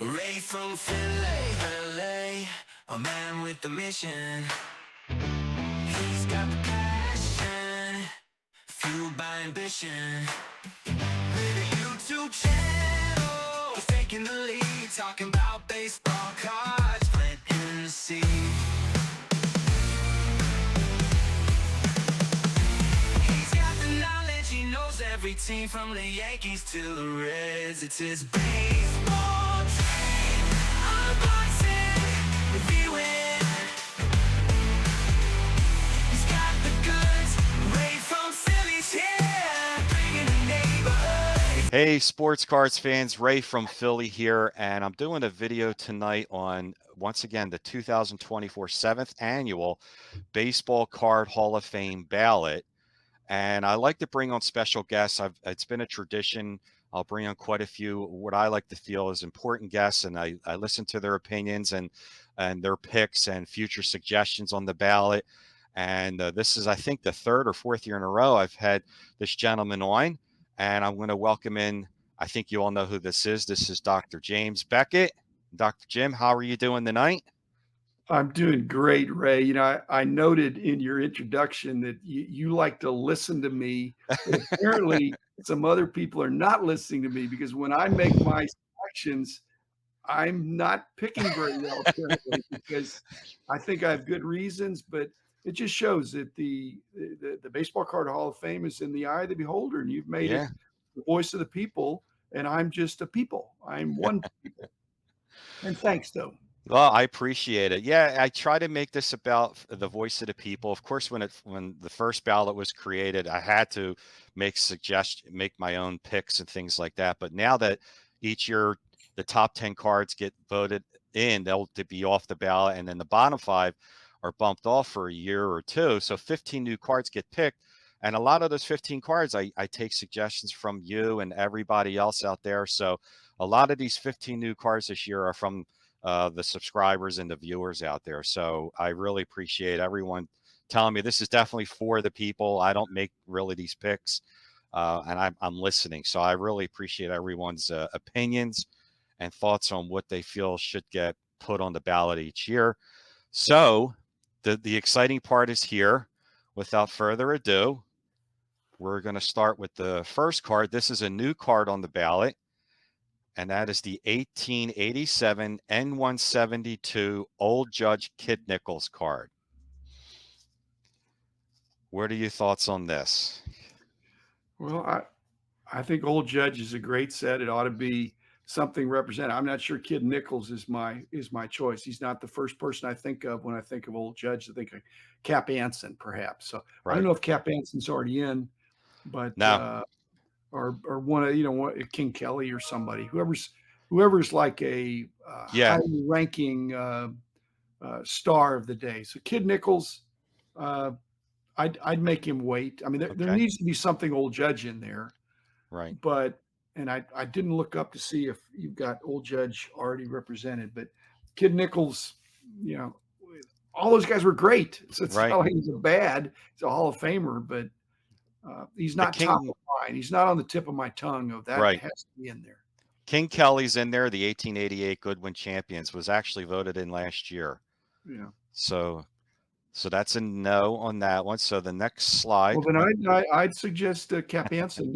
Ray from Philly, LA, a man with a mission. He's got the passion, fueled by ambition. With a YouTube channel, he's taking the lead, talking about baseball cards, planting the seed. He's got the knowledge, he knows every team from the Yankees to the Reds. It's his baseball train, unboxing, reviewing. He's got the goods, Ray from Philly's here, bringing the neighborhood. Hey, sports cards fans, Ray from Philly here, and I'm doing a video tonight on, once again, the 2024 7th Annual Baseball Card Hall of Fame ballot. And I like to bring on special guests. It's been a tradition. I'll bring on quite a few, what I like to feel is important guests, and I listen to their opinions and their picks and future suggestions on the ballot. And this is, I think, the third or fourth year in a row I've had this gentleman on, and I'm going to welcome in. I think you all know who this is. This is Dr. James Beckett. Dr. Jim, how are you doing tonight? I'm doing great, Ray. I noted in your introduction that you like to listen to me, but apparently some other people are not listening to me because when I make my selections, I'm not picking very well apparently because I think I have good reasons, but it just shows that the Baseball Card Hall of Fame is in the eye of the beholder, and you've made it Yeah. the voice of the people, and I'm just a people. I'm one people. And thanks, though. Well, I appreciate it. Yeah, I try to make this about the voice of the people. Of course, when the first ballot was created, I had to make my own picks and things like that. But now that each year the top 10 cards get voted in, they'll to be off the ballot, and then the bottom five are bumped off for a year or two. So 15 new cards get picked. And a lot of those 15 cards, I take suggestions from you and everybody else out there. So a lot of these 15 new cards this year are from the subscribers and the viewers out there. So I really appreciate everyone telling me this is definitely for the people. I don't make really these picks, and I'm listening. So I really appreciate everyone's opinions and thoughts on what they feel should get put on the ballot each year. So the exciting part is here. Without further ado, we're going to start with the first card. This is a new card on the ballot, and that is the 1887 N172 Old Judge Kid Nichols card. What are your thoughts on this? Well, I think Old Judge is a great set. It ought to be something represented. I'm not sure Kid Nichols is my choice. He's not the first person I think of when I think of Old Judge. I think of Cap Anson, perhaps. So I don't Right. know if Cap Anson's already in, but Now, or one of King Kelly or somebody, whoever's like a yeah, highly ranking star of the day. So Kid Nichols, uh, I'd make him wait. I mean, there okay, needs to be something Old Judge in there, right. but and I didn't look up to see if you've got Old Judge already represented, but Kid Nichols, you know, all those guys were great. So it's Right. not like he's a bad, he's a Hall of Famer, but he's The not top King, of mind. He's not on the tip of my tongue of that right. has to be in there. King Kelly's in there. The 1888 Goodwin champions was actually voted in last year. Yeah. So, so that's a no on that one. So the next Well, slide. then I'd suggest Cap Anson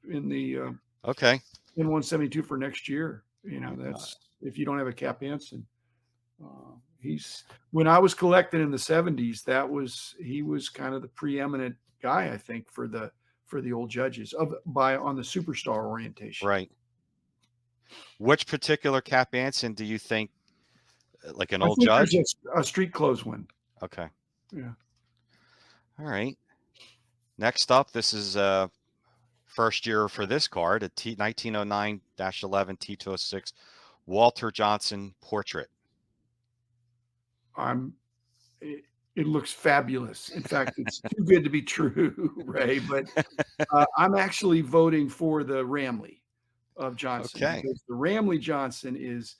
in the Okay. N172 for next year. Uh, That's if you don't have a Cap Anson. He's when I was collecting in the 70s, he was kind of the preeminent guy, I think, for the Old Judges on the superstar orientation. right. Which particular Cap Anson do you think, like an I old think there's judge? a street clothes one. Okay. Yeah. All right. Next up, this is first year for this card, a 1909-11 T206 Walter Johnson portrait. It looks fabulous. In fact, it's too good to be true, Ray. But I'm actually voting for the Ramley of Johnson Okay. because the Ramley Johnson is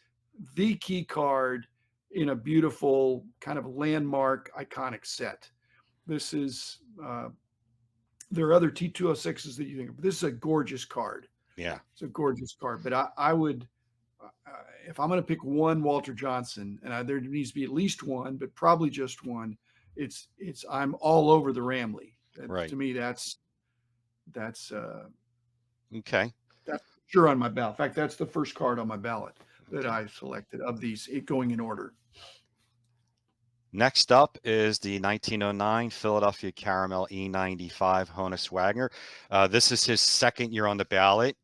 the key card in a beautiful kind of landmark, iconic set. This is there are other T206s that you think of, but this is a gorgeous card. Yeah. It's a gorgeous card. But I would if I'm going to pick one Walter Johnson, and there needs to be at least one, but probably just one, it's I'm all over the Ramley. Right. To me, that's Okay. that's sure on my ballot. In fact, that's the first card on my ballot that I selected of these, it going in order. Next up is the 1909 Philadelphia Caramel E95 Honus Wagner. This is his second year on the ballot.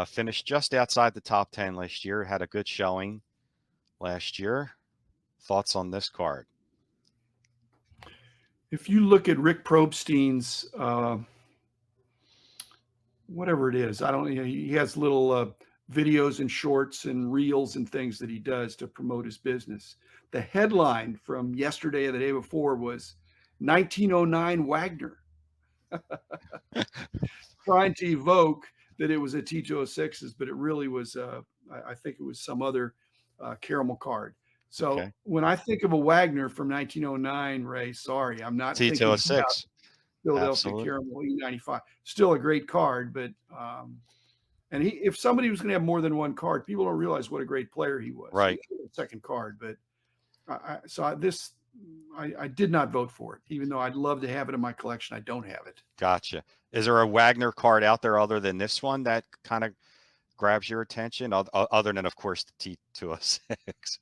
Finished just outside the top 10 last year. Had a good showing last year. Thoughts on this card? If you look at Rick Probstein's whatever it is, I don't know, he has little videos and shorts and reels and things that he does to promote his business. The headline from yesterday or the day before was 1909 Wagner, trying to evoke that it was a T206s, but it really was, I think it was some other caramel card. So Okay. when I think of a Wagner from 1909, Ray, sorry, I'm not thinking about T206. Philadelphia Absolutely. Caramel E95. Still a great card, but and if somebody was going to have more than one card, people don't realize what a great player he was. Right. He had a second card, but I did not vote for it, even though I'd love to have it in my collection. I don't have it. Gotcha. Is there a Wagner card out there other than this one that kind of grabs your attention, other than, of course, the T206?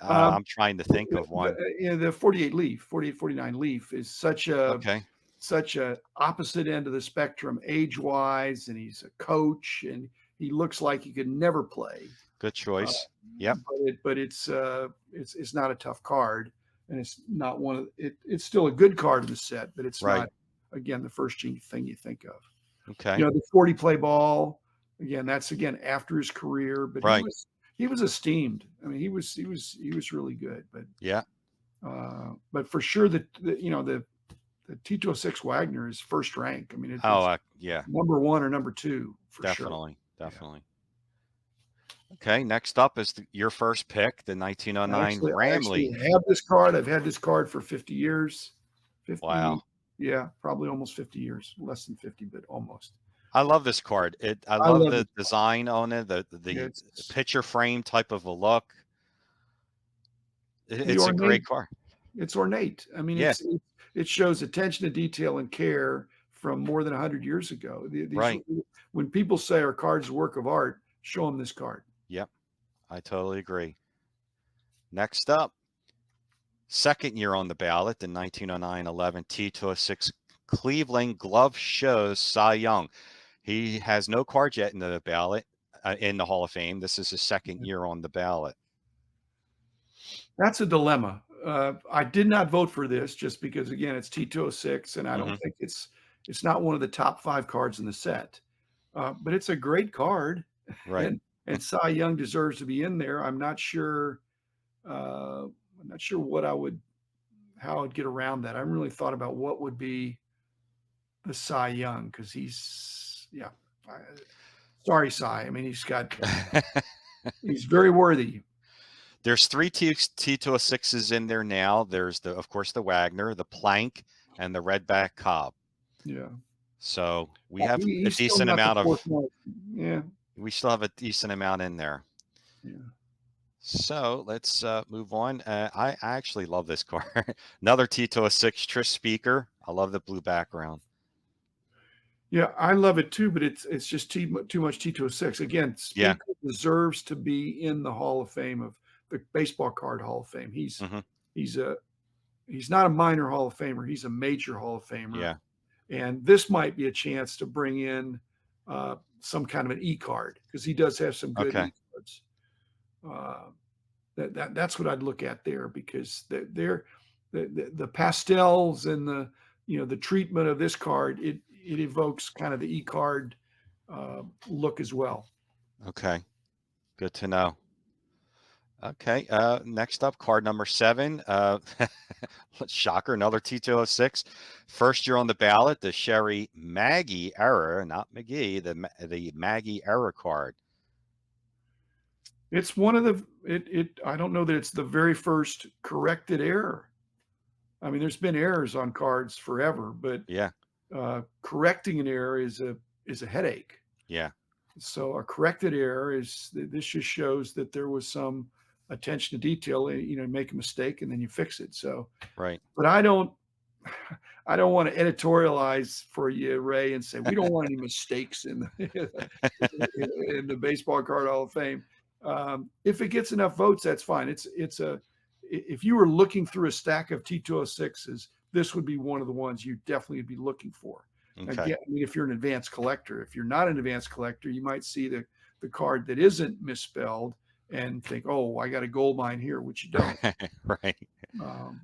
I'm trying to think of one. The 48 leaf, 48, 49 leaf is such Okay. a opposite end of the spectrum age wise, and he's a coach, and he looks like he could never play. Good choice. Yep. But it's not a tough card, and it's not one of it's still a good card in the set, but it's Right. not, again, the first thing you think of. Okay. You know, the 40 play ball, again, that's again after his career, but Right. he was esteemed. I mean, he was really good, Yeah. but for sure the T206 Wagner is first rank. I mean, it's Yeah, number one or number two for sure. definitely. Definitely. Okay. Next up is your first pick, the 1909 I actually Ramley. have this card. I've had this card for 50 years. 50, Wow. yeah, probably almost 50 years. Less than 50, but almost. I love this card. I I love love the it. design on it, Yeah, the picture frame type of a look. It's a ornate. great card. It's ornate. I mean, Yeah. it shows attention to detail and care from more than 100 years ago. Right. When people say our card's a work of art, show them this card. Yep. I totally agree. Next up, second year on the ballot, the 1909-11 T206 Cleveland Glove Shows Cy Young. He has no card yet in the ballot, in the Hall of Fame. This is his second year on the ballot. That's a dilemma. I did not vote for this just because, again, it's T206, and I don't think it's not one of the top 5 cards in the set. But it's a great card, Right. and Cy Young deserves to be in there. I'm not sure how I'd get around that. I haven't really thought about what would be the Cy Young, because sorry, Cy. I mean, he's very worthy. There's 3 T206s in there now. There's of course, the Wagner, the Plank, and the Redback Cobb. Yeah. So we have a He's still decent not the amount of. fourth one. Yeah. We still have a decent amount in there. Yeah. So let's move on. I actually love this card. Another T206 Trish Speaker. I love the blue background. Yeah, I love it too, but it's just too much T206. Again, Speaker deserves to be in the Hall of Fame, of the Baseball Card Hall of Fame. He's not a minor Hall of Famer. He's a major Hall of Famer. Yeah. And this might be a chance to bring in some kind of an E card, because he does have some good E cards. That's what I'd look at there, because they're the pastels and the treatment of this card, it evokes kind of the E card look as well. Okay, good to know. Okay, next up, card number 7. Shocker, another T206. First year on the ballot, the Sherry Maggie error, not McGee, the Maggie error card. It's one of I don't know that it's the very first corrected error. I mean, there's been errors on cards forever, but yeah, correcting an error is a headache. Yeah. So a corrected error is this just shows that there was some attention to detail. Make a mistake and then you fix it. So, Right. but I don't want to editorialize for you, Ray, and say we don't want any mistakes in in the Baseball Card Hall of Fame. If it gets enough votes, that's fine. If you were looking through a stack of T206s, this would be one of the ones you definitely would be looking for. Okay. Again, I mean, if you're an advanced collector, if you're not an advanced collector, you might see the card that isn't misspelled and think, oh, I got a gold mine here, which you don't. Right. Um,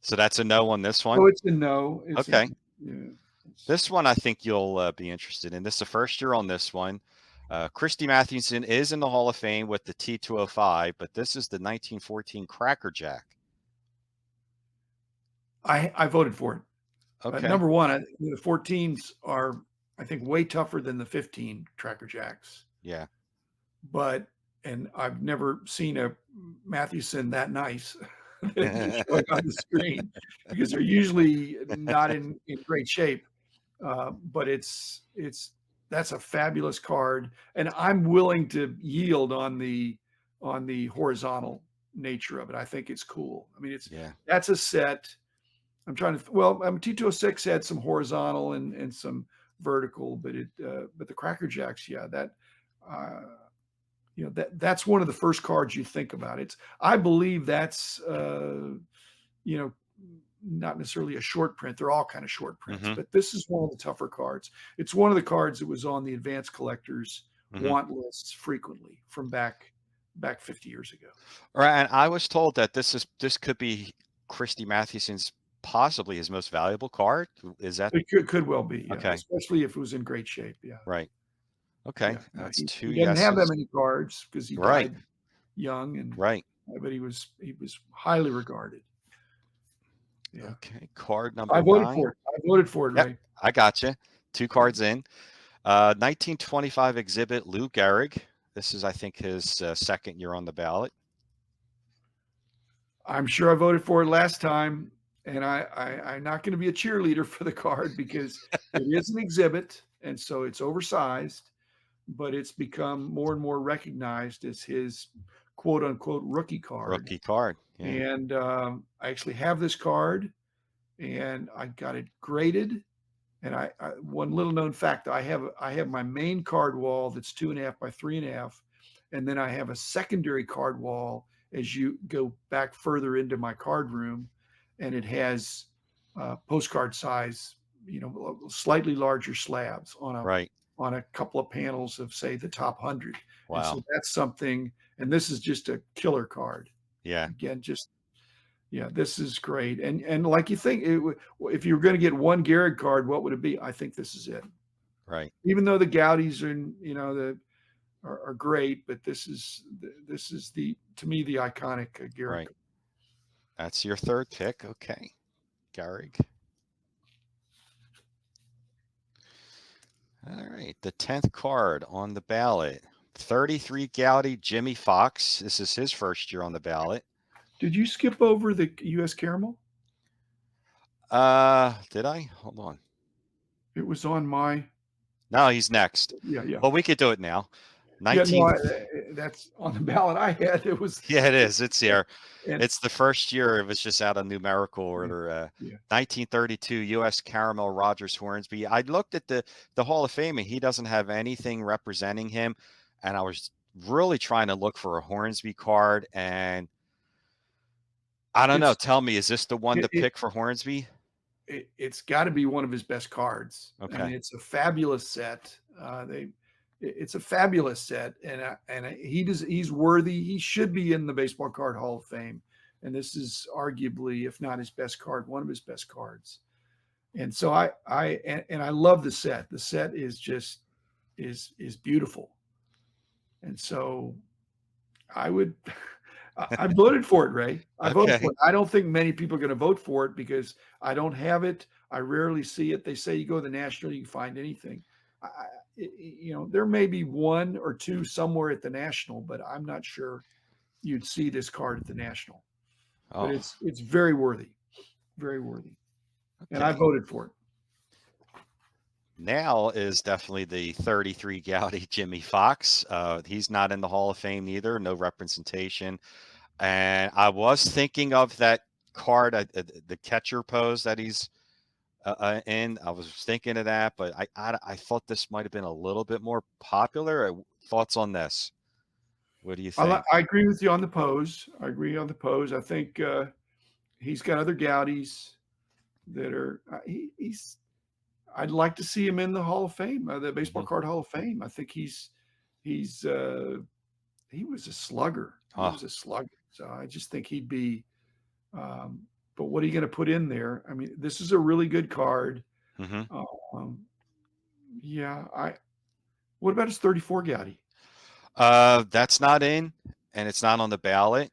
So that's a no on this so one. it's a no. Okay. Yeah. This one I think you'll be interested in. This is the first year on this one. Christy Mathewson is in the Hall of Fame with the T205, but this is the 1914 Cracker Jack. I voted for it. Okay. Number one, the 14s are, I think, way tougher than the 15 Tracker Jacks. Yeah. And I've never seen a Mathewson that nice showing on the screen because they're usually not in great shape. But that's a fabulous card, and I'm willing to yield on the horizontal nature of it. I think it's cool. I mean, that's a set. I'm trying to T206 had some horizontal and some vertical, but the Cracker Jacks, yeah, that's one of the first cards you think about. I believe that's not necessarily a short print. They're all kind of short prints, but this is one of the tougher cards. It's one of the cards that was on the advanced collectors want lists frequently from back 50 years ago. Right, and I was told that this could be Christy Mathewson's possibly his most valuable card. Is that It could well be, yeah. Okay. Especially if it was in great shape, yeah. Right. Okay, Yeah. that's He two doesn't have that yeses. many cards because he Right. died young, Right. but he was highly regarded. Yeah. Okay, card number I voted 9. for it. I voted for it, Yep, Ray. I got you. 2 cards in. 1925 exhibit, Lou Gehrig. This is, I think, his second year on the ballot. I'm sure I voted for it last time, and I'm not going to be a cheerleader for the card because it is an exhibit, and so it's oversized, but it's become more and more recognized as his quote unquote rookie card. Rookie card. Yeah. And I actually have this card, and I got it graded. And I one little known fact, I have my main card wall that's 2.5 by 3.5, and then I have a secondary card wall as you go back further into my card room, and it has postcard size, slightly larger slabs on a couple of panels of, say, the top 100. Wow. And so that's something, and this is just a killer card. Yeah. Again, this is great. And like you think, if you were going to get one Gehrig card, what would it be? I think this is it. Right. Even though the Gaudies are great, but this is to me the iconic Gehrig. Right. That's your third pick. Okay, Gehrig. All right, the 10th card on the ballot. 33 Gaudy Jimmy Fox. This is his first year on the ballot. Did you skip over the U.S. Caramel? Did I? Hold on. It was on my. No, he's next. Yeah. Well, we could do it now. That's on the ballot I had. It was. Yeah, it is. It's here. And, it's the first year. It was just out of numerical order. 1932 U.S. Caramel Rogers Hornsby. I looked at the Hall of Fame, and he doesn't have anything representing him. And I was really trying to look for a Hornsby card, and I don't know. Tell me, is this the one to pick for Hornsby? It's got to be one of his best cards. Okay. I mean, it's a fabulous set. It's a fabulous set, and he's worthy. He should be in the Baseball Card Hall of Fame, and this is arguably, if not his best card, one of his best cards. And so I love the set. The set is just is beautiful, and so I voted for it, Ray. I voted for it. I don't think many people are going to vote for it because I don't have it. I rarely see it. They say you go to the National, you can find anything. There may be one or two somewhere at the National, but I'm not sure you'd see this card at the National. Oh. But it's very worthy, very worthy. Okay. And I voted for it. now is definitely the 33 Gaudy Jimmy Fox. He's not in the Hall of Fame either, no representation. And I was thinking of that card, the catcher pose that he's in. I was thinking of that, but I thought this might have been a little bit more popular. Thoughts on this? What do you think? I agree with you on the pose. I agree on the pose. I think he's got other Gaudis that are he's. I'd like to see him in the Hall of Fame, the Baseball Hmm. Card Hall of Fame. I think he's he was a slugger. He Oh, was a slugger. So I just think he'd be. But what are you going to put in there? I mean, this is a really good card. hmm. Um, yeah. What about his 34 Gaudi? That's not in, and it's not on the ballot,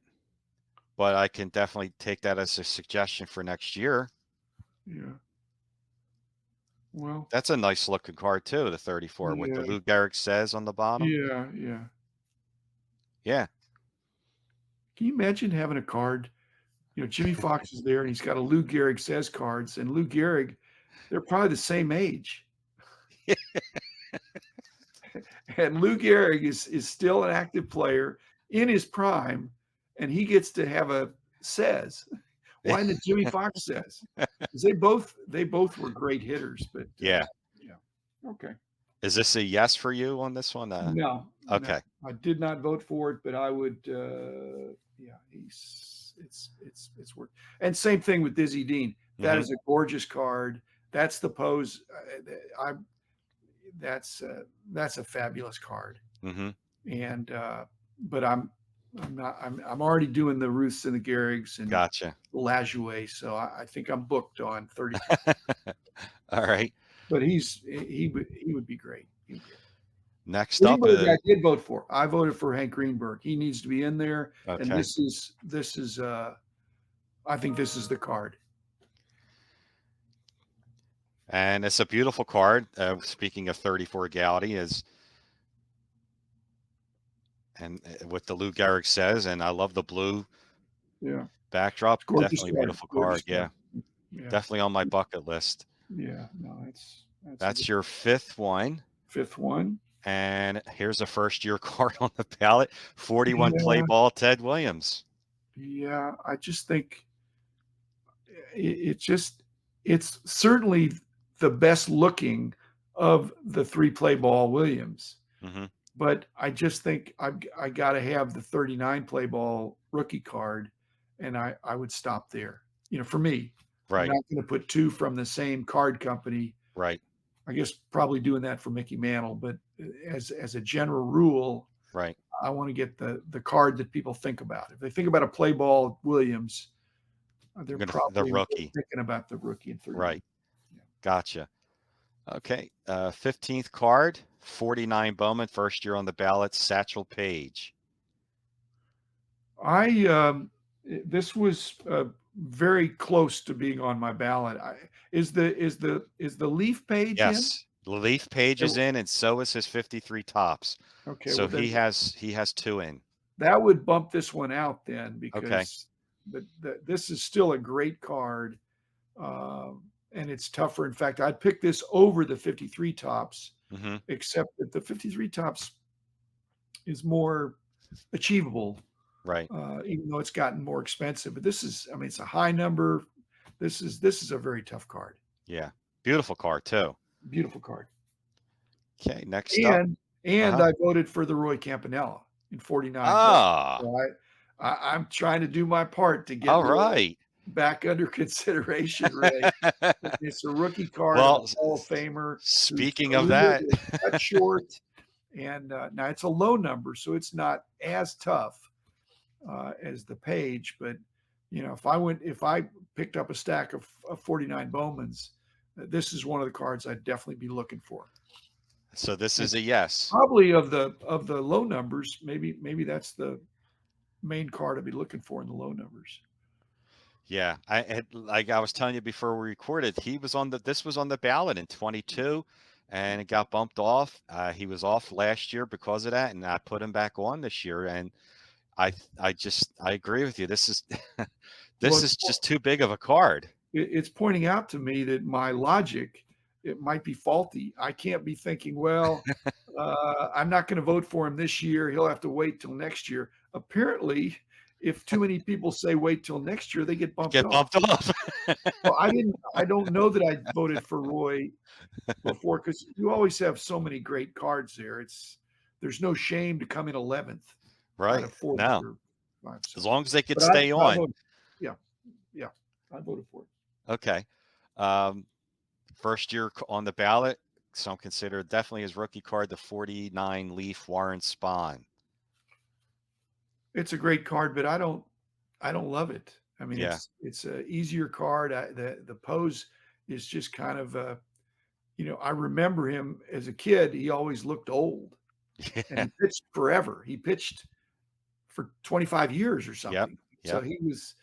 but I can definitely take that as a suggestion for next year. Yeah. Well. That's a nice looking card too, the 34 with the Yeah. Lou Gehrig says on the bottom. Yeah. Yeah. Yeah. Can you imagine having a card? Jimmy Fox is there, and he's got a Lou Gehrig says cards, and Lou Gehrig, they're probably the same age. And Lou Gehrig is still an active player in his prime, and he gets to have a says. Why didn't Jimmy Fox says? Because they both were great hitters, but Yeah. yeah. Okay. Is this a yes for you on this one? No, Okay. I did not vote for it, but I would. Yeah, it's worth. And same thing with Dizzy Dean. That Hmm. is a gorgeous card. That's the pose. I that's a fabulous card. Hmm. And but I'm not. I'm already doing the Ruths and the Gehrigs and Gotcha. the Lajoie, so I think I'm booked on 33. All right. But he would be great. He would be great. Next up, Greenberg, I did vote for. I voted for Hank Greenberg. He needs to be in there, and okay. this is. I think this is the card. And it's a beautiful card. Speaking of 34 Gaudy is, and what the Lou Gehrig says, and I love the blue Yeah, backdrop. it's gorgeous Definitely a card. beautiful Gorgeous card. Yeah. card. Yeah, Definitely on my bucket list. yeah. No, that's a good That's your fifth one. fifth one. And here's a first year card on the ballot 41 play Yeah, ball, Ted Williams. yeah. I just think it's certainly the best looking of the three play ball Williams. Hmm. But I just think I got to have the 39 play ball rookie card, and I would stop there. For me, I'm Right. not going to put two from the same card company. Right. I guess probably doing that for Mickey Mantle, but as a general rule, Right. I want to get the card that people think about. If they think about a play ball Williams, they're The probably rookie. thinking about the rookie in 39. Right. Yeah. Gotcha. Okay. 15th card, 49 Bowman, first year on the ballot, Satchel Paige. This was very close to being on my ballot. Is the Leaf page in? Yes. Leaf Page is in, and so is his 53 tops. Okay, So well then he has two in. that would bump this one out then Okay. because this is still a great card, and it's tougher. In fact, I'd pick this over the 53 tops, Hmm. except that the 53 tops is more achievable, Right. even though it's gotten more expensive. But I mean, it's a high number. This is a very tough card. Yeah. Beautiful card too. Beautiful card. Okay. Next up. And Uh-huh. I voted for the Roy Campanella in 49. Ah. So I'm trying to do my part to get All Roy right. back under consideration, Ray. It's a rookie card of Well, a Hall of Famer who's speaking a of little that, bit cut short. And now it's a low number, so it's not as tough as the page. But if I picked up a stack of 49 Bowmans, this is one of the cards I'd definitely be looking for. so this And is a yes. probably of the low numbers, maybe that's the main card I'd be looking for in the low numbers. Yeah, like I was telling you before we recorded, this was on the ballot in 22, and it got bumped off. He was off last year because of that, and I put him back on this year. And I agree with you. This is this Well, is just too big of a card. it's pointing out to me that my logic it might be faulty. I can't be thinking, well, I'm not going to vote for him this year. He'll have to wait till next year. Apparently, if too many people say wait till next year, they get bumped Get off. bumped off. Well, I don't know that I voted for Roy before, because you always have so many great cards there. There's no shame to come in 11th out Right. of 40 No, or 5. as So, long as they could but stay I on. voted. Yeah, yeah, I voted for it. Okay. Um, first year on the ballot, some consider definitely his rookie card, the 49 Leaf Warren Spahn. It's a great card, but I don't love it. I mean, Yeah. it's a easier card. The pose is just kind of I remember him as a kid. He always looked old, and Yeah. he pitched forever. He pitched for 25 years or Yep. something. So Yep. he was.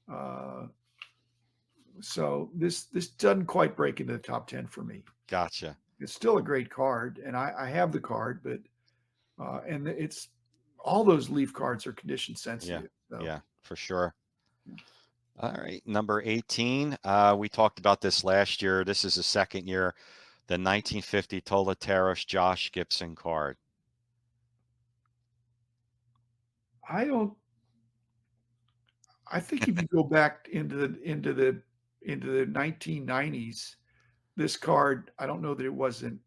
Uh, so this doesn't quite break into the top 10 for me. Gotcha. It's still a great card, and I have the card, but and it's all those Leaf cards are condition Yeah. sensitive. So. Yeah, for sure. Yeah. All right. Number 18. We talked about this last year. This is the second year. The 1950 Tolateros Josh Gibson card. I think if you go back into the 1990s, this card, I don't know that it wasn't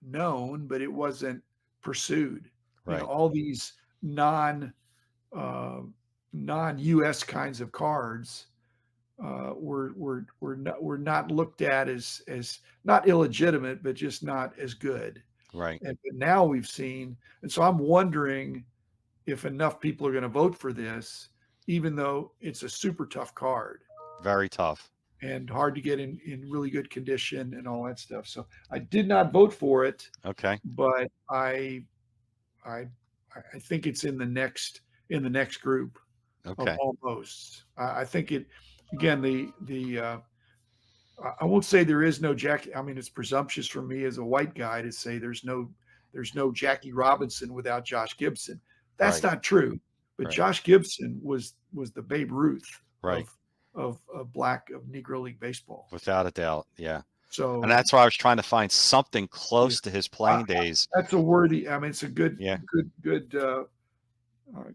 known, but it wasn't pursued. Right. All these uh, non-US kinds of cards were not looked at as not illegitimate, but just not as good. Right. And but now we've seen, and so I'm wondering if enough people are going to vote for this, even though it's a super tough card Very tough. and hard to get in really good condition and all that stuff. So I did not vote for it, Okay. but I I think it's in the next group of Okay. almost. I think it again I won't say there is no Jackie. I mean, it's presumptuous for me as a white guy to say there's no Jackie Robinson without Josh Gibson. That's Right. not true. But Right. Josh Gibson was the Babe Ruth Right. of Negro League baseball. Without a doubt. Yeah. And So that's why I was trying to find something yeah, close to his I, playing days. that's a worthy. I mean, it's a Yeah.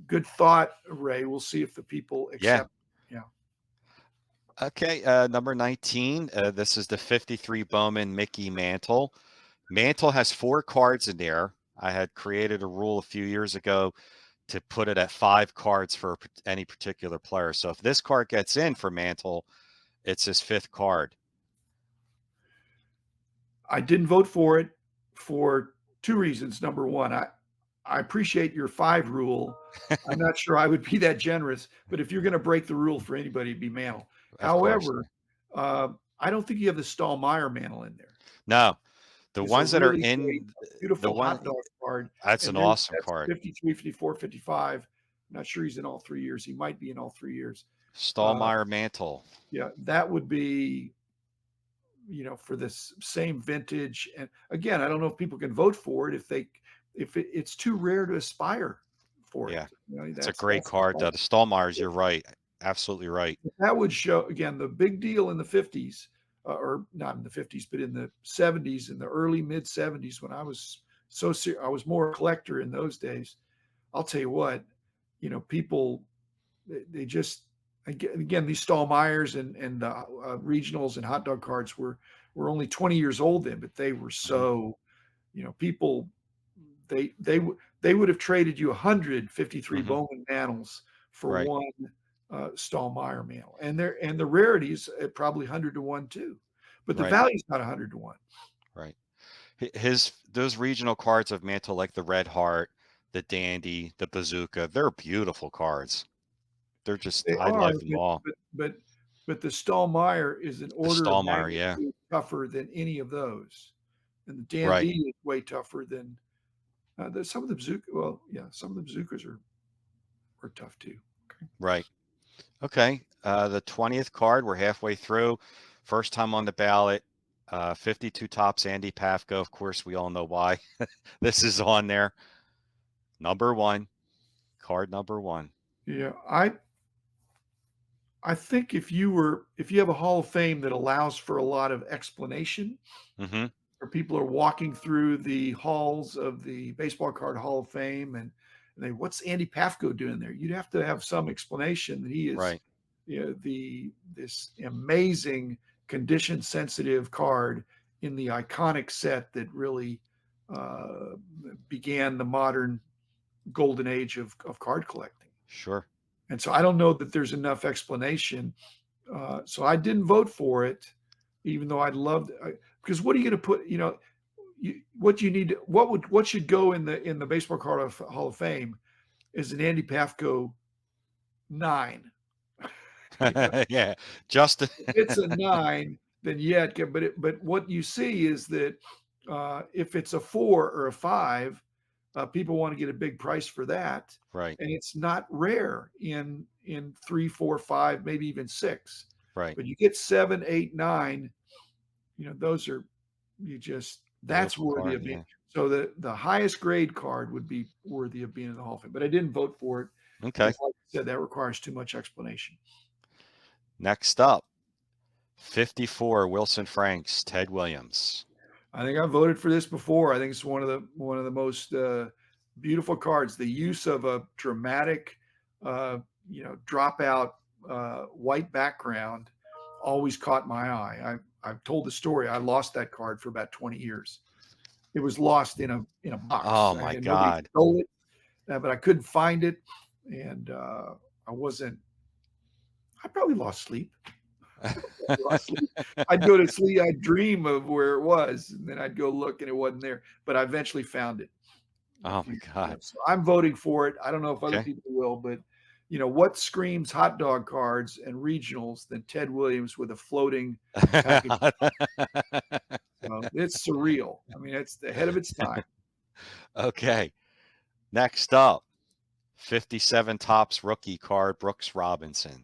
good thought, Ray. We'll see if the people Yeah. accept. Yeah. Okay. Number 19. This is the 53 Bowman Mickey Mantle. Mantle has 4 cards in there. I had created a rule a few years ago to put it at 5 cards for any particular player. So if this card gets in for Mantle, it's his 5th card. I didn't vote for it for 2 reasons. Number one, I appreciate your 5 rule. I'm not sure I would be that generous, but if you're going to break the rule for anybody, it'd be Mantle. Of course. However, I don't think you have the Stallmeyer Mantle in there. No, the It's a ones that are really great, in the beautiful hot one dog card. that's And an then awesome that's card. 53, 54, 55. I'm not sure he's in all 3 years. He might be in all 3 years. Stallmeyer Mantle. Yeah, that would be, for this same vintage. And again, I don't know if people can vote for it if it's too rare to aspire for Yeah. it. It's a great card. The Stallmeyers, you're right. Absolutely right. That would show again the big deal in the 50s, or not in the 50s, but in the 70s, in the early mid 70s, when I was I was more a collector in those days. I'll tell you what, people they just again these Stallmeyers and the regionals and hot dog cards were only 20 years old then, but they were so people they would have traded you 153 Mhm. Bowman Mantles for Right. one Stallmeyer mantle, and the rarities at probably 100 to 1 too, but the Right. value's not 100 to 1. Right. Those regional cards of Mantle, like the Red Heart, the Dandy, the Bazooka, they're beautiful cards. They're just They I are, love them all. but the Stallmeyer is an The order of Stallmeyer, yeah. magnitude tougher than any of those, and the Right. Dandy is way tougher than some of the Bazooka. Well, yeah, some of the Bazookas are tough too. Okay. Right. Okay. The 20th card, we're halfway through. First time on the ballot. 52 tops, Andy Pafko. Of course, we all know why this is on there. Number 1, card number 1. Yeah, I think if you have a Hall of Fame that allows for a lot of explanation, Hmm. or people are walking through the halls of the Baseball Card Hall of Fame and they, what's Andy Pafko doing there? You'd have to have some explanation that he is, Right. you know, this amazing condition sensitive card in the iconic set that really uh, began the modern golden age of card collecting. Sure. And so I don't know that there's enough explanation. So I didn't vote for it, even though I'd love to, because what are you going to put? You know, what you need, what should go in the Baseball Card Hall of Fame is an Andy Pafko 9. You know, Yeah. Just if it's a 9, then yeah, but what you see is that if it's a 4 or a 5, people want to get a big price for that, right. and it's not rare in 3, 4, 5, maybe even 6. Right. But you get 7, 8, 9. You know, those are, you just, that's Beautiful worthy card. of being. Yeah. So the highest grade card would be worthy of being in the Hall of Fame. But I didn't vote for it Okay. because, like I said, that requires too much explanation. Next up, 54 Wilson Franks, Ted Williams. I think I voted for this before. I think it's one of the most beautiful cards. The use of a dramatic, dropout white background always caught my eye. I've told the story. I lost that card for about 20 years. It was lost in a box, Oh my and nobody God. stole it, but I couldn't find it, and I wasn't. I probably lost sleep. Lost sleep. I'd go to sleep. I'd dream of where it was, and then I'd go look, and it wasn't there. But I eventually found it a Oh few my years ago. God. So I'm voting for it. I don't know if other Okay. people will, but you know what screams hot dog cards and regionals than Ted Williams with a floating package? It's surreal. I mean, it's ahead of its time. Okay. Next up, 57 Tops rookie card, Brooks Robinson.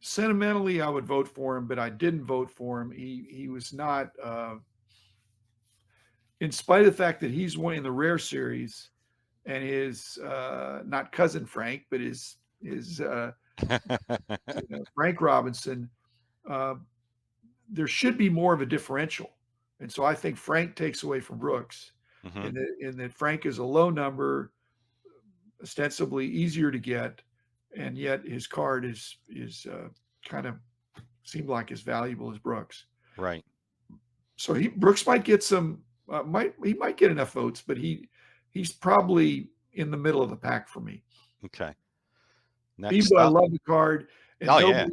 Sentimentally, I would vote for him, but I didn't vote for him. He was not, in spite of the fact that he's one in the rare series, and his not cousin Frank, but his Frank Robinson. Uh, there should be more of a differential, and so I think Frank takes away from Brooks, Hmm. in that Frank is a low number, ostensibly easier to get, and yet his card is kind of seemed like as valuable as Brooks. Right. So Brooks might get some, he might get enough votes, but he's probably in the middle of the pack for me. Okay. Even Next though I up. love the card, and Oh yeah.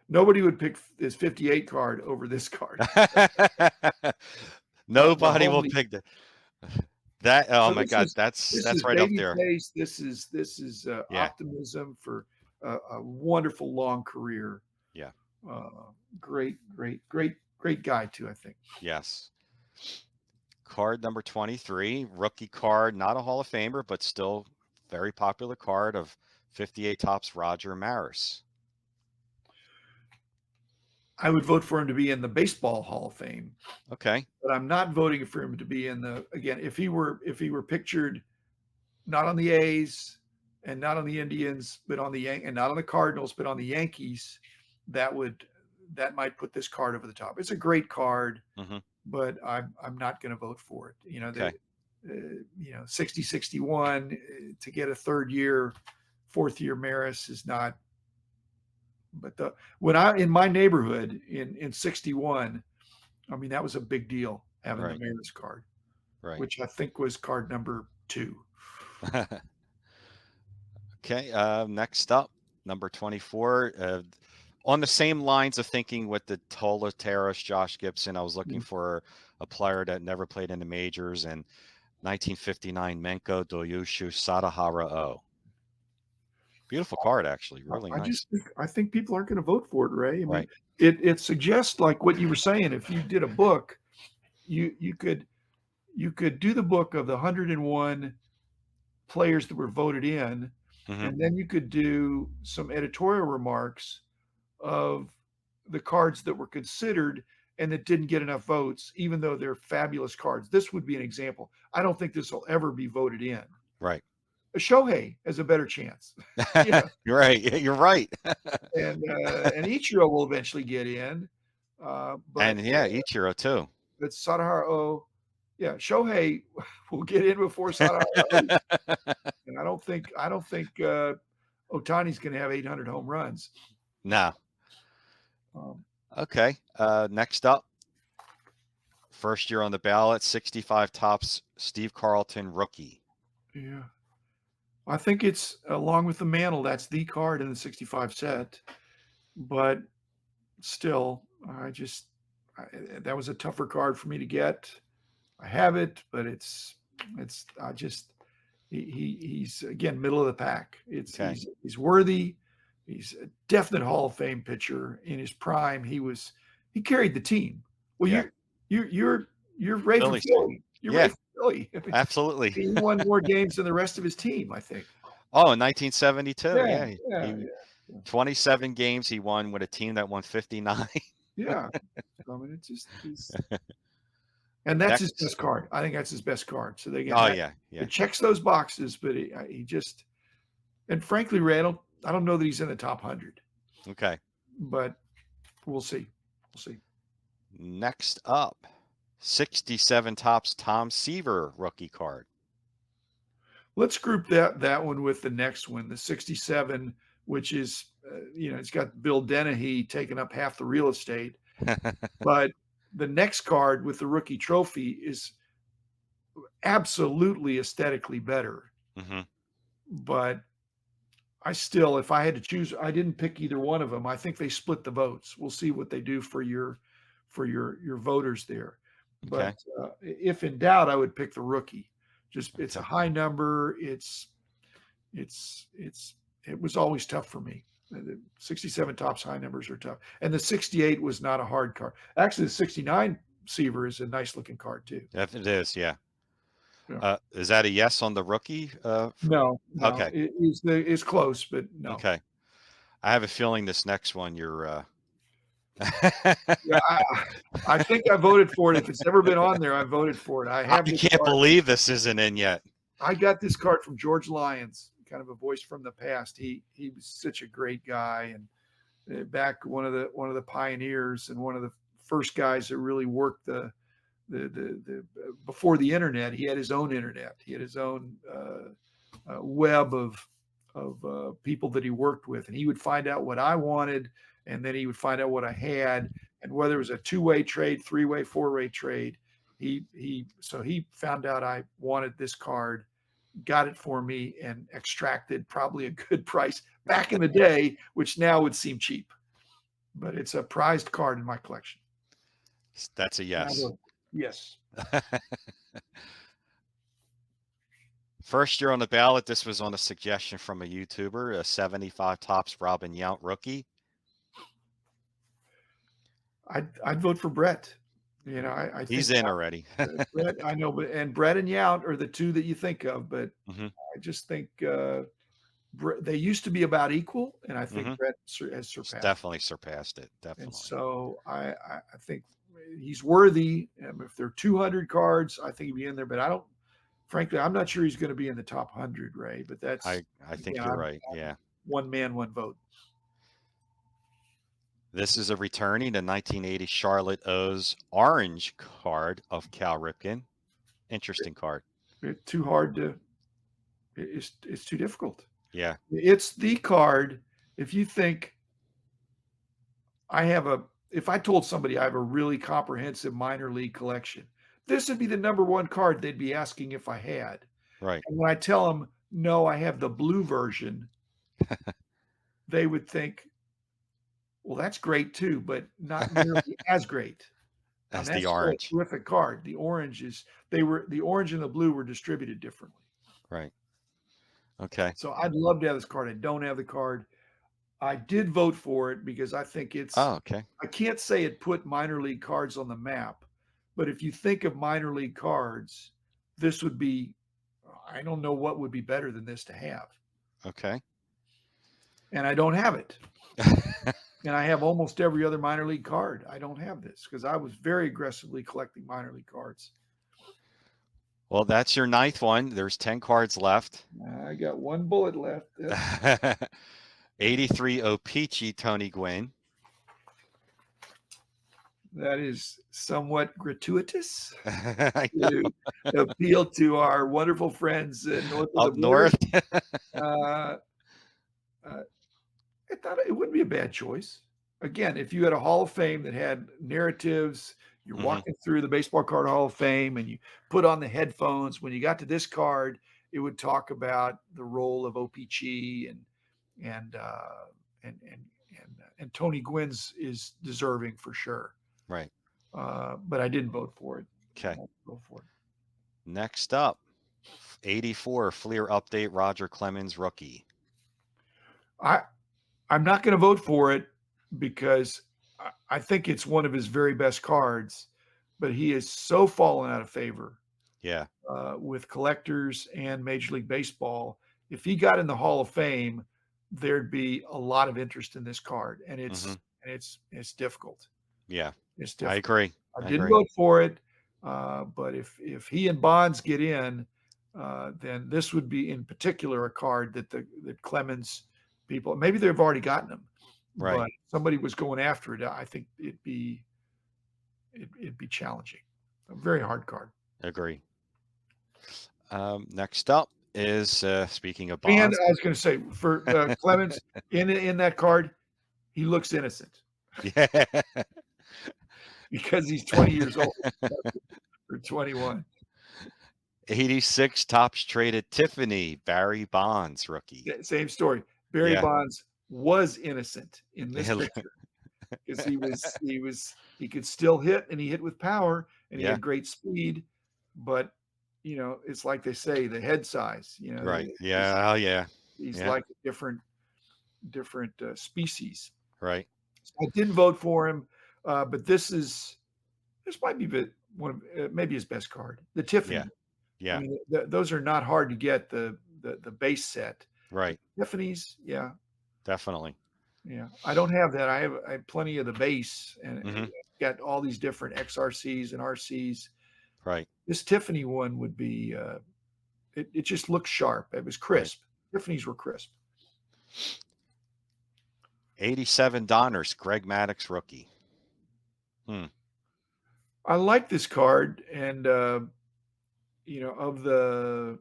nobody would pick this 58 card over this card. The Nobody will homely. pick that. Oh So my God. That's this is that's right up baby there. face. This is Yeah. optimism for a wonderful long career. Yeah. Great guy too, I think. Yes. Card number 23, rookie card, not a Hall of Famer, but still very popular card of 58 Tops Roger Maris. I would vote for him to be in the Baseball Hall of Fame, Okay. but I'm not voting for him to be in the, again, if he were pictured not on the A's and not on the Indians, but on the and not on the Cardinals, but on the Yankees, that might put this card over the top. It's a great card, Hmm. but I'm not going to vote for it. You know, Okay. 60 61 to get a fourth year Maris is not. But when I in my neighborhood in 61, I mean that was a big deal having the Right. Maris card, Right. which I think was card number 2. Okay. Next up, number 24. On the same lines of thinking with the Tola Terrace, Josh Gibson, I was looking for a player that never played in the majors, and 1959 Menko Doyushu Sadahara O. Beautiful card, actually. Really nice. I think people aren't going to vote for it, Ray. I mean, Right. it suggests, like what you were saying, if you did a book, you could do the book of the 101 players that were voted in, Hmm. and then you could do some editorial remarks of the cards that were considered and that didn't get enough votes, even though they're fabulous cards. This would be an example. I don't think this will ever be voted in. Right. Shohei has a better chance. Yeah, You're right. You're right. and Ichiro will eventually get in, And yeah, Ichiro too. but Sadahara, yeah, Shohei will get in before Sadahara, and I don't think Otani's going to have 800 home runs. No. Um, Okay. Next up, first year on the ballot, 65 tops, Steve Carlton, rookie. yeah, I think it's along with the mantle. That's the card in the 65 set, but still, that was a tougher card for me to get. I have it, but he's again middle of the pack. Okay. He's worthy. He's a definite Hall of Fame pitcher in his prime. He carried the team. Well, Yeah. you're Ray from Phillies. Philly. You're Ray Yeah, from Philly. I mean, absolutely. he won more games than the rest of his team, I think. Oh, in 1972. Yeah, Yeah. yeah, He yeah, 27 games he won with a team that won 59. yeah. I mean, and that's his Next. best card. I think that's his best card. So Oh yeah, yeah. it checks those boxes, but he just, and frankly, Ray, I don't know that he's in the top 100, Okay. but we'll see. We'll see. Next up, 67 tops, Tom Seaver, rookie card. Let's group that one with the next one, the 67, which is, it's got Bill Dennehy taking up half the real estate. But the next card with the rookie trophy is absolutely aesthetically better. Hmm. But if I had to choose, I didn't pick either one of them. I think they split the votes. We'll see what they do for your voters there. Okay. But if in doubt, I would pick the rookie. Just it's a high number. It was always tough for me. The 67 tops high numbers are tough, and the 68 was not a hard card. Actually, the 69 Seaver is a nice looking card too. If it is, yeah. Yeah. Is that a yes on the rookie? No, Okay. it's close, but no. Okay. I have a feeling this next one you're. Yeah, I think I voted for it. If it's ever been on there, I voted for it. I can't believe this isn't in yet. I got this card from George Lyons, kind of a voice from the past. He was such a great guy, and back one of the pioneers and one of the first guys that really worked the before the internet. He had his own internet. He had his own web of people that he worked with, and he would find out what I wanted, and then he would find out what I had, and whether it was a 2-way trade, 3-way, 4-way trade. So he found out I wanted this card, got it for me, and extracted probably a good price back in the day, which now would seem cheap. But it's a prized card in my collection. That's a yes. Yes. First year on the ballot, this was on a suggestion from a YouTuber, a 75 tops Robin Yount rookie. I'd vote for Brett. I think He's in already. Brett, I know, and Brett and Yount are the two that you think of, but Mhm. I just think they used to be about equal, and I think Mhm. Brett has surpassed. Definitely surpassed it. Definitely. And so I think he's worthy. If there are 200 cards, I think he'd be in there. But frankly, I'm not sure he's going to be in the top 100, Ray. But that's I think you're right. Yeah. One man, one vote. This is a returning to 1980 Charlotte O's orange card of Cal Ripken. Interesting card. It's too hard to. It's too difficult. Yeah. It's the card. If you think if I told somebody I have a really comprehensive minor league collection, this would be the number one card they'd be asking if I had. Right. And when I tell them, no, I have the blue version, they would think, well, that's great too, but not nearly as great. That's and the orange. A terrific card. The orange the orange and the blue were distributed differently. Right. Okay. So I'd love to have this card. I don't have the card. I did vote for it because I think Oh, okay. I can't say it put minor league cards on the map, but if you think of minor league cards, this would be, I don't know what would be better than this to have. Okay. And I don't have it. And I have almost every other minor league card. I don't have this because I was very aggressively collecting minor league cards. Well, that's your ninth one. There's 10 cards left. I got one bullet left. 83 O-Pee-Chee Tony Gwynn. That is somewhat gratuitous I know. to appeal to our wonderful friends north of the Up border. north. Uh, uh, I thought it wouldn't be a bad choice. Again, if you had a Hall of Fame that had narratives, you're Hmm. walking through the Baseball Card Hall of Fame and you put on the headphones. When you got to this card, it would talk about the role of OPG and and and and Tony Gwynn's is deserving for sure. Right. But I didn't vote for it. I Okay. won't vote for it. Next up, 84 Fleer Update Roger Clemens rookie. I I'm not going to vote for it because I think it's one of his very best cards, but he is so fallen out of favor Yeah. with collectors and Major League Baseball. If he got in the Hall of Fame, there'd be a lot of interest in this card, and Hmm. it's difficult. Yeah. It's I difficult. agree. I I didn't agree. vote for it, but if he and Bonds get in, then this would be in particular a card that Clemens people maybe they've already gotten him, Right. but somebody was going after it. I think it'd be challenging. A very hard card. Agree. Next up is speaking of And Bonds. I was going to say for Clemens in that card, he looks innocent Yeah. because he's 20 years old or 21. 86 tops traded Tiffany Barry Bonds rookie. Same story. Barry Yeah. Bonds was innocent in this picture because he could still hit and he hit with power and he Yeah. had great speed, but it's like they say the head size. Right. Yeah. Oh, yeah. He's Yeah. like a different species. Right. So I didn't vote for him, but this might be one of maybe his best card, the Yeah. Tiffany. I Yeah. mean, those are not hard to get the base set. Right. Tiffany's, yeah, Definitely. yeah. I don't have that. I have plenty of the base and Hmm. got all these different XRCs and RCs. Right. This Tiffany one would be. It just looked sharp. It was Right. crisp. Tiffany's were crisp. 87 Donners Greg Maddux rookie. I like this card, and of the,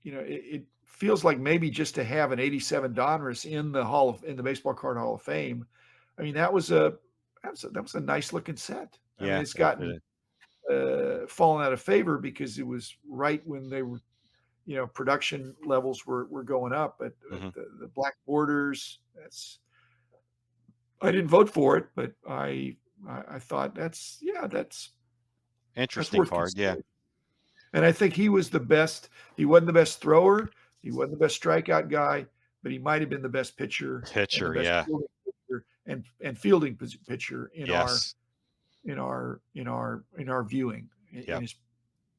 it feels like maybe just to have an 87 Donruss in the Baseball Card Hall of Fame. I mean, that was a nice looking set. I mean, Yeah. it's gotten fallen out of favor because it was right when they were, production levels were going up, but Hmm. the black borders. I didn't vote for it, but I thought that's Interesting worth card. Yeah. considering. And I think he was the best. He wasn't the best thrower. He wasn't the best strikeout guy, but he might have been the best pitcher and the Pitcher. best Yeah. fielding pitcher and fielding pitcher in our Yes. in our in our in our viewing in Yep. his.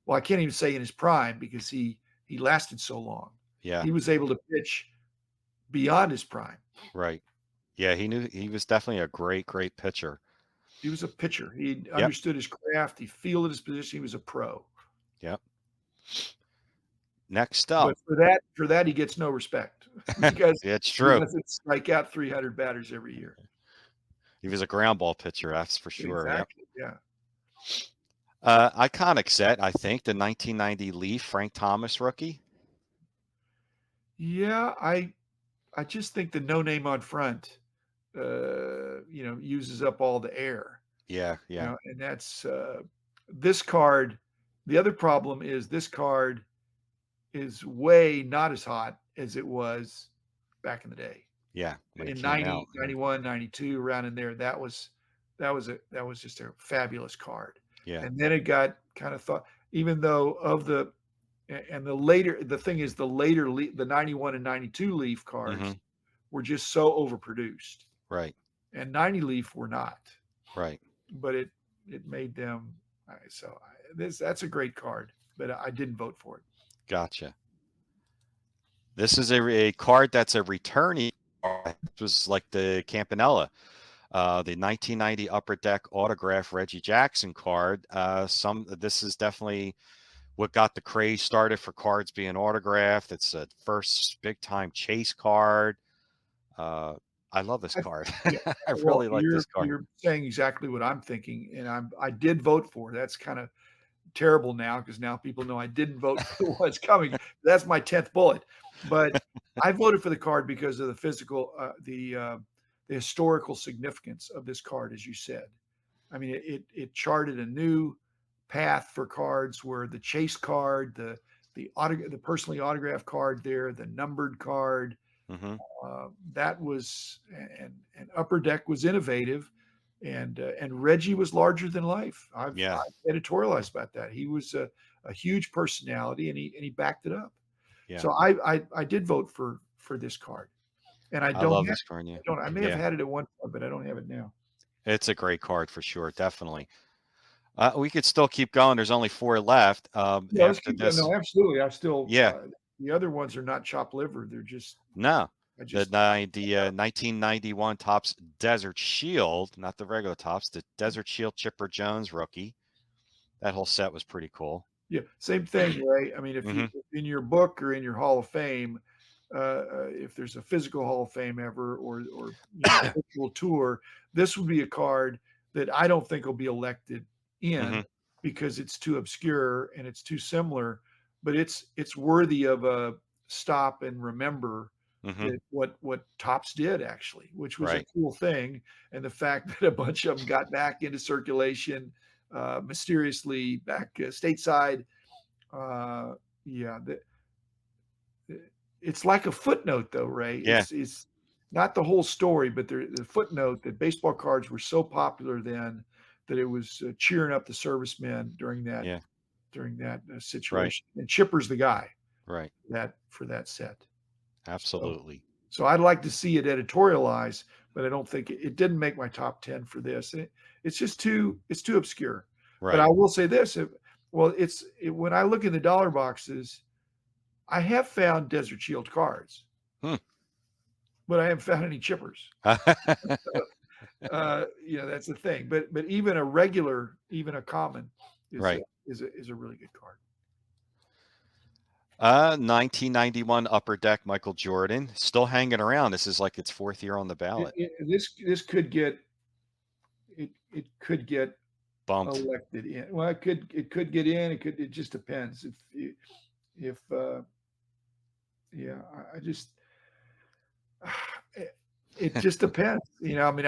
Well, I can't even say in his prime because he lasted so long. Yeah. He was able to pitch beyond his prime. Right. Yeah. He was definitely a great pitcher. He was a pitcher. He Yep. understood his craft. He fielded his position. He was a pro. Yep. Next But up. for that he gets no respect because It's he true. doesn't strike out 300 batters every year. He was a ground ball pitcher. That's for sure. Yep. Exactly. Yeah. Iconic set, I think, the 1990 Leaf Frank Thomas rookie. Yeah, I just think the no name on front uses up all the air. Yeah, yeah, And that's this card. The other problem is this card is way not as hot as it was back in the day. yeah. When it In came 90, out. 91, 92, around in there, that was just a fabulous card. Yeah, And then it got kind of thought, even though the thing is the 91 and 92 Leaf cards hmm, were just so overproduced, right, and 90 Leaf were not, right. but it made them. That's a great card, but I didn't vote for it. Gotcha. This is a card that's a returning. It was like the Campanella, the 1990 Upper Deck autograph Reggie Jackson card. This is definitely what got the craze started for cards being autographed. It's a first big time chase card. Uh, I love this I card. Yeah, I well, really like you're this card. you're saying exactly what I'm thinking, and I did vote for it. That's kinda terrible now because now people know I didn't vote for the one that's coming. That's my 10th bullet. But I voted for the card because of the physical, the historical significance of this card, as you said. I mean, it charted a new path for cards where the chase card, the personally autographed card there, the numbered card, Hmm. that was and Upper Deck was innovative, and Reggie was larger than life. Yeah, I've editorialized about that. He was a huge personality, and he backed it up. yeah. So I did vote for this card, and I love this card. Yeah, I may have yeah. had it at one point, but I don't have it now. It's a great card for sure. Definitely. We could still keep going. There's only four left. Yeah, let's After keep going. this, No, absolutely. I still yeah, the other ones are not chopped liver. They're just no. I The, just 1991 Topps Desert Shield, not the regular Topps, the Desert Shield Chipper Jones rookie. That whole set was pretty cool. Yeah, same thing, Ray. I mean, if you Hmm. in your book or in your Hall of Fame, if there's a physical Hall of Fame ever, or virtual tour, this would be a card that I don't think will be elected Hmm. in because it's too obscure and it's too similar, but it's worthy of a stop and remember Hmm. that what Topps did actually, which was a Right. cool thing, and the fact that a bunch of them got back into circulation mysteriously back stateside. Uh, yeah, it's like a footnote, though, Ray. Yeah. It's not the whole story, but the footnote that baseball cards were so popular then that it was cheering up the servicemen Yeah. during that Right. situation. And Chipper's the guy Right. that for that set. So Absolutely. so I'd like to see it editorialized, but I don't think it didn't make my top 10 for this. It's just it's too obscure. But I Right. will say this, well, when I look in the dollar boxes, I have found Desert Shield cards, Hmm. but I haven't found any chippers. That's the thing. But even a regular, even a common Right. is a really good card. 1991 Upper Deck Michael Jordan still hanging around. This is like its fourth year on the ballot. This could get it could get Bumped. elected in. Well, it could get in. It just depends if yeah. I just it just depends. I mean,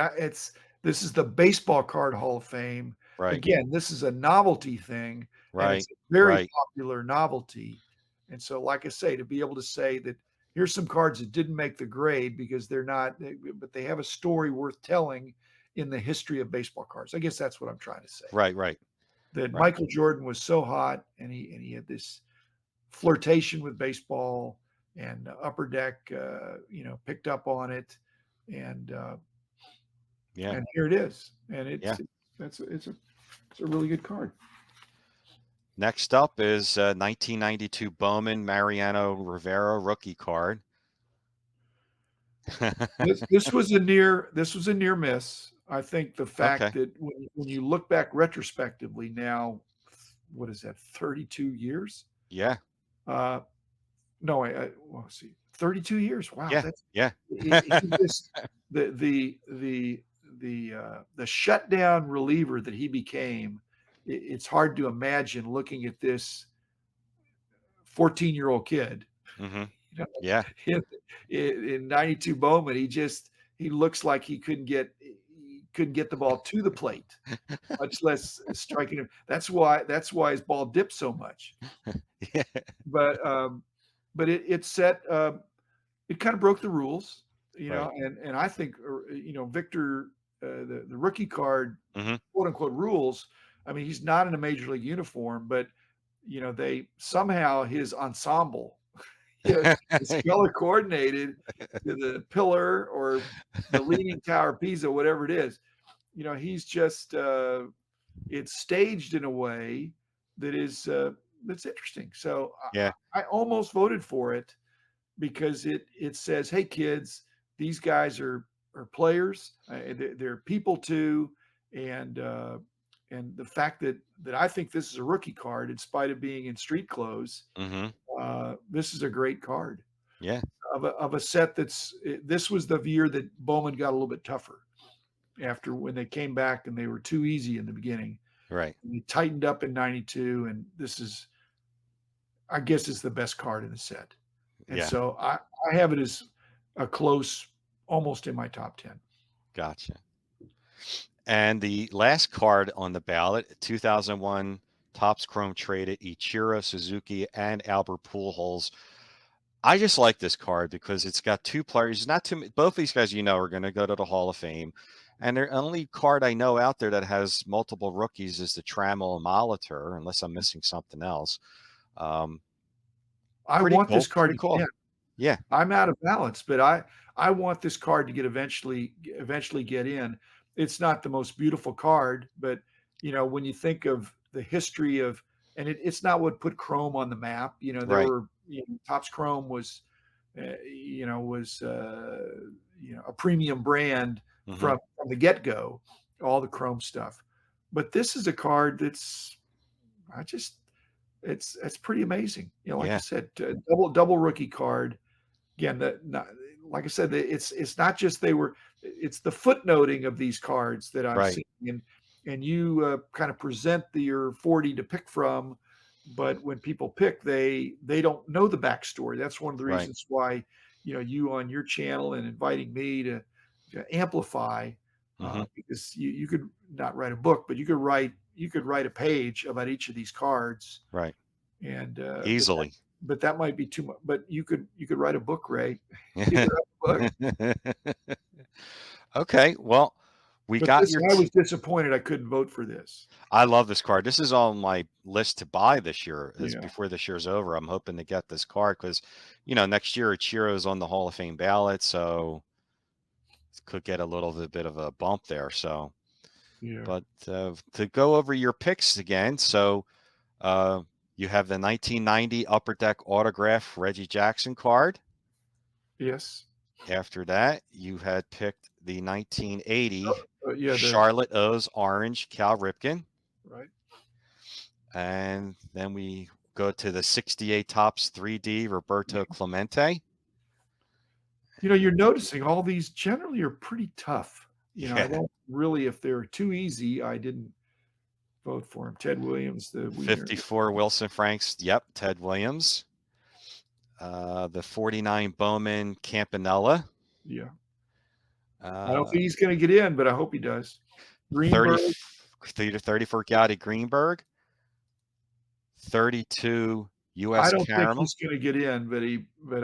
this is the baseball card Hall of Fame. Right. Again, this is a novelty thing, and it's Right. a very Right. popular novelty. And so, like I say, to be able to say that here's some cards that didn't make the grade because but they have a story worth telling in the history of baseball cards. I guess that's what I'm trying to say. Right. Right. That Right. Michael Jordan was so hot, and he had this flirtation with baseball, and Upper Deck, picked up on it, and Yeah. here it is, and Yeah. it's a really good card. Next up is 1992 Bowman Mariano Rivera rookie card. This was a near miss. I think the fact Okay. that when you look back retrospectively now, what is that, 32 years? Yeah. Uh, no, well, let's see, 32 years. Wow, Yeah. that's Yeah. he just the shutdown reliever that he became. It's hard to imagine looking at this 14-year-old kid, Hmm. you know, Yeah. in, in 92 Bowman. He looks like he couldn't get the ball to the plate, much less striking him. That's why his ball dipped so much. Yeah. But it set it kind of broke the rules, Right. and I think Victor, the rookie card, Hmm. quote unquote rules. I mean, he's not in a major league uniform, but they somehow his ensemble is color coordinated to the pillar or the leaning tower of Pisa, whatever it is. He's just it's staged in a way that is that's interesting. So Yeah. I almost voted for it because it says, "Hey kids, these guys are players. They're people too, and and the fact that I think this is a rookie card in spite of being in street clothes, Mhm. this is a great card Yeah. of a set this was the year that Bowman got a little bit tougher after when they came back and they were too easy in the beginning. Right. And they tightened up in 92, and this is, I guess, it's the best card in the set. And Yeah. so I have it as a close, almost in my top 10. Gotcha. And the last card on the ballot, 2001 Topps Chrome traded Ichiro Suzuki and Albert Pujols. I just like this card because it's got two players. Not too. Both these guys, are going to go to the Hall of Fame, and the only card I know out there that has multiple rookies is the Trammell and Molitor, unless I'm missing something else. Um, I Pretty want this cool. card Pretty to cool. get in. Yeah. I'm out of balance, but I want this card to get eventually get in. It's not the most beautiful card, but when you think of the history of, and it's not what put Chrome on the map. There Right. were Topps Chrome was a premium brand Hmm. from the get go, all the Chrome stuff. But this is a card that's I just it's pretty amazing. Like I Yeah. said, double rookie card again. Like I said, it's not just it's the footnoting of these cards that I'm Right. seeing, and you kind of present your 40 to pick from, but when people pick, they don't know the backstory. That's one of the Right. reasons why you on your channel and inviting me to amplify, Hmm. because you could not write a book, but you could write a page about each of these cards, Right. and Easily. but that might be too much. But you could write a book, Ray. You could write a book. Okay. Well, we But got this, your. I was disappointed I couldn't vote for this. I love this card. This is on my list to buy this year. Is Yeah, before this year's over. I'm hoping to get this card because, next year Ichiro's on the Hall of Fame ballot, so it could get a little bit of a bump there. So, yeah, but to go over your picks again, so uh, you have the 1990 Upper Deck autograph Reggie Jackson card. yes, After that, you had picked the 1980 yeah. Charlotte O's orange Cal Ripken. Right. And then we go to the 68 Topps 3D Roberto Clemente. You're noticing all these generally are pretty tough. I Yeah. don't really, if they're too easy, I didn't vote for him. Ted Williams, the wiener. 54 Wilson Franks. Yep. Ted Williams. The 49 Bowman Campanella. Yeah, I don't Uh, think he's going to get in, but I hope he does. 30, Greenberg, 34 Gotti Greenberg. 32 I U.S. don't think Caramel. he's going to get in, but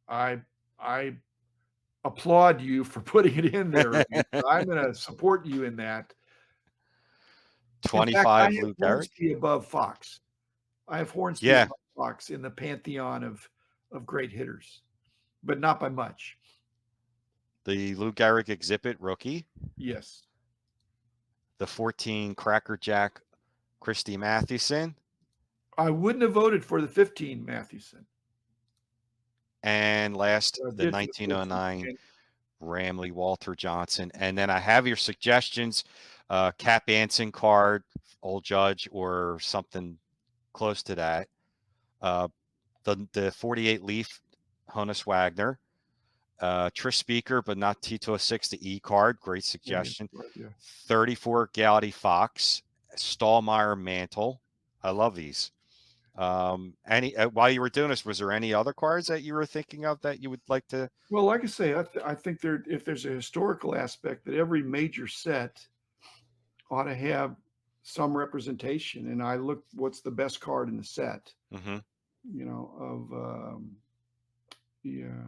I applaud you for putting it in there, Ray. So I'm going to support you in that. In fact, I 25 have Lou Gehrig. Hornsby above Fox. I have Hornsby Yeah. above Fox in the pantheon of great hitters, but not by much. The Lou Gehrig exhibit rookie. Yes. The 14 Cracker Jack Christy Mathewson. I wouldn't have voted for the 15 Mathewson. And last, I the did for the 1909 14. Ramley Walter Johnson. And then I have your suggestions, Cap Anson card, Old Judge, or something close to that. The 48 Leaf Honus Wagner. Trish Speaker, but not Tito 6, the E card. Great suggestion. Yeah. 34 Gowdy Fox. Stallmeyer Mantle. I love these. While you were doing this, was there any other cards that you were thinking of that you would like to? Well, like I say, I think if there's a historical aspect that every major set ought to have some representation, and I look what's the best card in the set, Hmm. of yeah.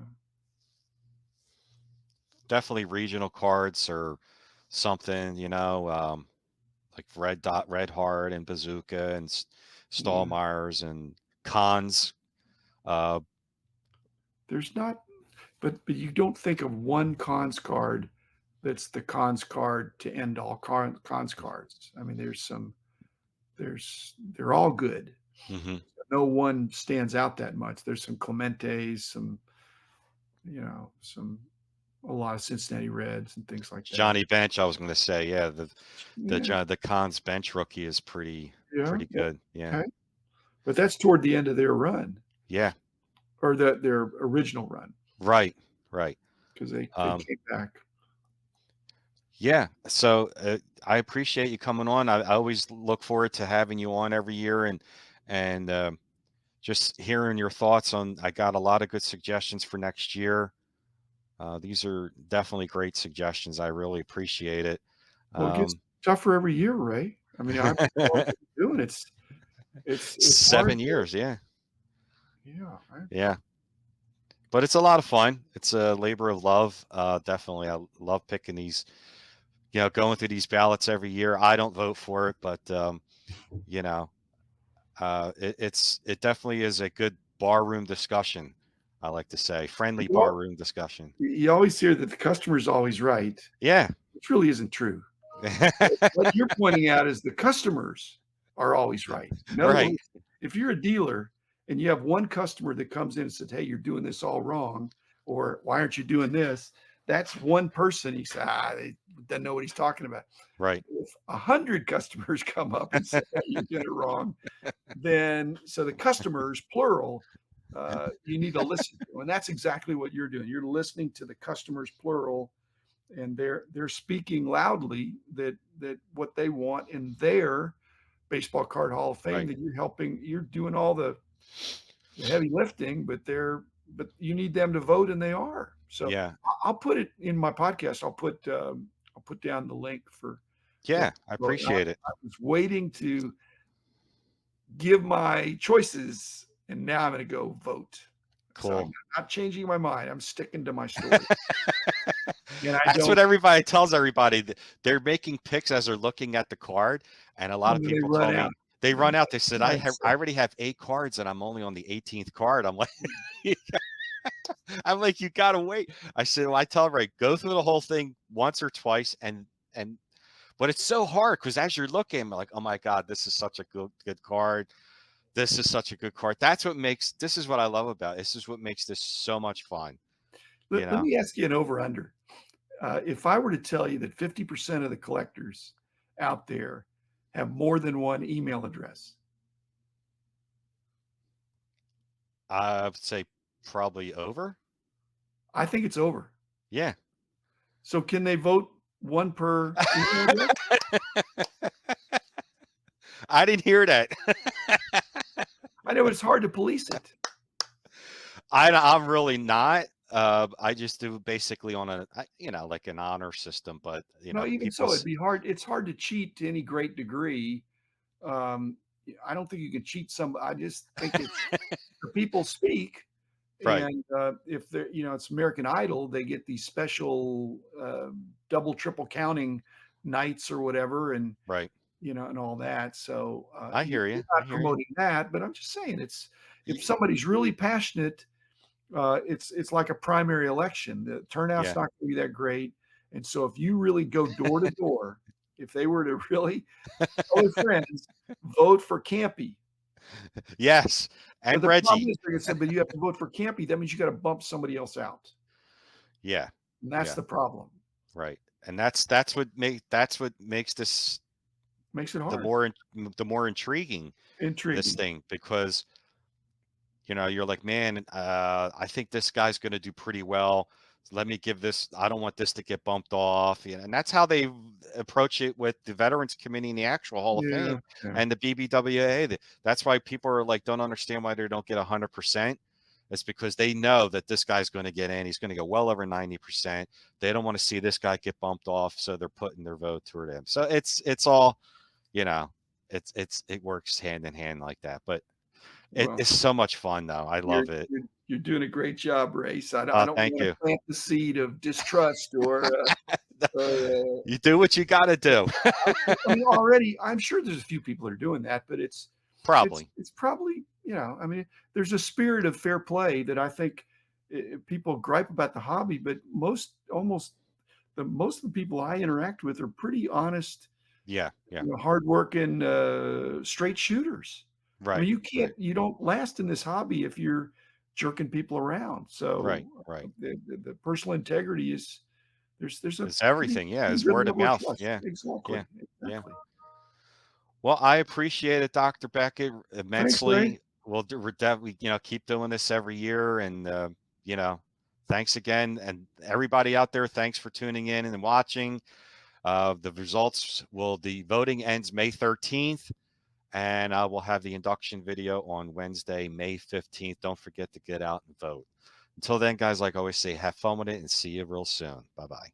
Definitely regional cards or something, like Red Heart and Bazooka and Yeah. Stallmeyers and Cons. Uh, There's not, but you don't think of one cons card that's the cons card to end all cons cards. I mean, they're all good. mhm. No one stands out that much. There's some Clementes, some a lot of Cincinnati Reds and things like that. Johnny Bench, I was going to say, yeah, Yeah, the Cons bench rookie is yeah, pretty good. Yeah, okay. But that's toward the end of their run yeah, or their original run right, right. because they Um, came back. yeah, so I appreciate you coming on. I always look forward to having you on every year, and just hearing your thoughts on. I got a lot of good suggestions for next year. These are definitely great suggestions. I really appreciate it. Well, it gets Um, tougher every year, Ray. I mean, I'm doing it's hard. 7 years, yeah, Yeah, yeah. But it's a lot of fun. It's a labor of love. Definitely, I love picking these. Going through these ballots every year. I don't vote for it, but you know, it definitely is a good barroom discussion. I like to say friendly well, barroom discussion. you always hear that the customer's always right, Yeah. which really isn't true. What you're pointing out is the customers are always right. In other Right. words, if you're a dealer and you have one customer that comes in and said, "Hey, you're doing this all wrong," or "Why aren't you doing this?" That's one person. He said, "They doesn't know what he's talking about." Right. If 100 customers come up and say, "Hey, you did it wrong," then so the customers, plural, you need to listen to, and that's exactly what you're doing. You're listening to the customers, plural, and they're speaking loudly that what they want in their baseball card hall of fame, Right. that you're doing all the heavy lifting, but you need them to vote, and they are. So Yeah. I'll put it in my podcast. I'll put down the link for them Yeah. to I vote. appreciate it. I was waiting to give my choices, and now I'm going to go vote. So I'm Cool. not changing my mind. I'm sticking to my story, and I That's don't. what everybody tells everybody. They're making picks as they're looking at the card, and a lot And of then they people run told out. me they run out. They said, That's I already have 8 cards, and I'm only on the 18th card." I'm like, I'm like, you gotta wait. I said, well, I tell Ray, go through the whole thing once or twice, and but it's so hard because as you're looking, I'm like, oh my god, this is such a good card. This is such a good card. This is what I love about it. This is what makes this so much fun. You let know, me ask you an over under. If I were to tell you that 50% of the collectors out there have more than one email address, I would say probably over. I think it's over. Yeah. So can they vote one per email address? I didn't hear that. I know it's hard to police it. I'm really not. I just do basically on like an honor system, but No, even people. so, it'd be hard. It's hard to cheat to any great degree. Um, I don't think you can cheat some. I just think it's the people speak. Right, And if they're, it's American Idol, they get these special double, triple counting nights or whatever, and right. and all that. So I hear you're you. I not hear you. promoting that, but I'm just saying it's if Y- somebody's really passionate, it's like a primary election. The turnout's Yeah. not going to be that great, and so if you really go door to door, if they were to really tell their friends, vote for Campy. Yes. But And the problem Reggie. is, like I said, but you have to vote for Campy. That means you got to bump somebody else out. Yeah. And that's Yeah. the problem. Right. And that's what makes this Makes it the hard. more the more intriguing this Intriguing. thing because you're like, man, I think this guy's going to do pretty well. Let me give this. I don't want this to get bumped off. And that's how they approach it with the Veterans Committee and the actual Hall of Yeah. Fame Yeah. and the BBWA. That's why people are like, don't understand why they don't get 100%. It's because they know that this guy's going to get in. He's going to go well over 90%. They don't want to see this guy get bumped off, so they're putting their vote toward him. So it's all, you know, it works hand in hand like that. But Well, it's so much fun, though. I you're love it. you're doing a great job, Race. I don't Thank want to you. plant the seed of distrust or You do what you got to do. I mean, already I'm sure there's a few people that are doing that, but Probably. it's probably, I mean, there's a spirit of fair play that I think people gripe about the hobby, but most of the people I interact with are pretty honest, Yeah. Yeah. hardworking, straight shooters. I Right. mean, Right. you don't last in this hobby if you're jerking people around. Right, So right. the personal integrity is there's a It's pretty, everything. Yeah, pretty it's good word of level of mouth. trust. Yeah, Exactly. yeah, yeah. Exactly. Well, I appreciate it, Dr. Beckett, Thanks, Ray. immensely. We're definitely, keep doing this every year, and you know, thanks again, and everybody out there. Thanks for tuning in and watching. The voting ends May 13th, and I will have the induction video on Wednesday, May 15th. Don't forget to get out and vote. Until then, guys, like I always say, have fun with it and see you real soon. Bye bye.